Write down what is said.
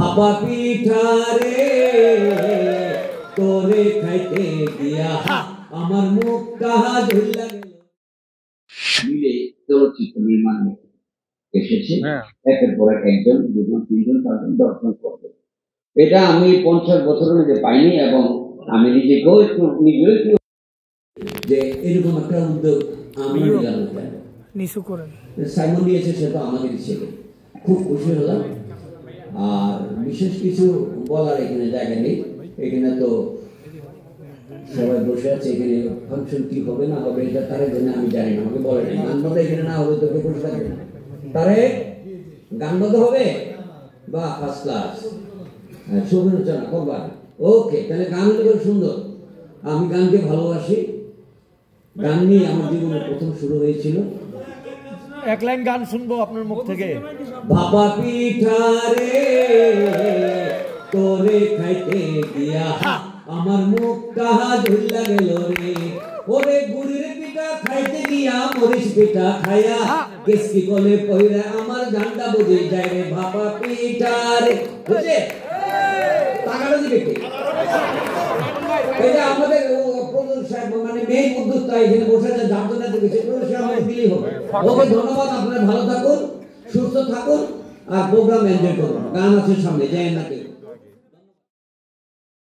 ভাপা পিঠা রে তোরে খাইতে দিয়া আমার মুখটা ঝুল্লা গেল। মিলে চলচ্চিত্র নির্মাণে এসেছে একের পর একজন, দুজন, তিনজন, চারজন, 10 জন করবে। এটা আমি 50 বছরের মধ্যে পাইনি এবং আমি নিজেও একটু যে এরকম একটা উদ্যোগ আমরা নিলাম নিচু করেন। সাইমন দিয়েছে, সেটা আমাদের ছেলে, খুব খুশি হলাম। আর বিশেষ কিছু বলার এখানে জায়গা নেই, এখানে তো সবাই বসে আছে। এখানে ফাংশন কি হবে না হবে এটা তারে জন্য আমি জানি না, আমাকে বলে নাই। গান বাজা এখানে না হলে তোকে বসে থাকবে না। তারে গান বাজা হবে বা ফার্স্ট ক্লাস শুভেচ্ছা করবার। ওকে, তাহলে গান হলে সুন্দর। আমি গানকে ভালোবাসি, গান নিয়ে আমার জীবনের প্রথম শুরু হয়েছিল। এক লাইন গান শুনবো আপনার মুখ থেকে। ভাপা পিঠা রে তোরে খাইতে দিয়া আমার মুখটা ঝুল্লা গেল রে। ওরে গুড়ির পিঠা খাইতে গিয়া মরিচ পিঠা খাইয়া কেসকি কলে পইরা আমার গানটা বুঝে যায় রে। ভাপা পিঠা রে বুঝে টাকাটা দিবে কে? এটা আমাদের প্রধান সাহেব মানে মেইন উদ্যোক্তা এখানে বসে আছে, যার জন্য দেখেছে সে আমাদের দিলেই হবে। ওকে ধন্যবাদ। আপনারা ভালো থাকুন, সুস্থ থাকুন আর প্রোগ্রাম এনজয় করুন। গান আছে সামনে, যায় না কেউ।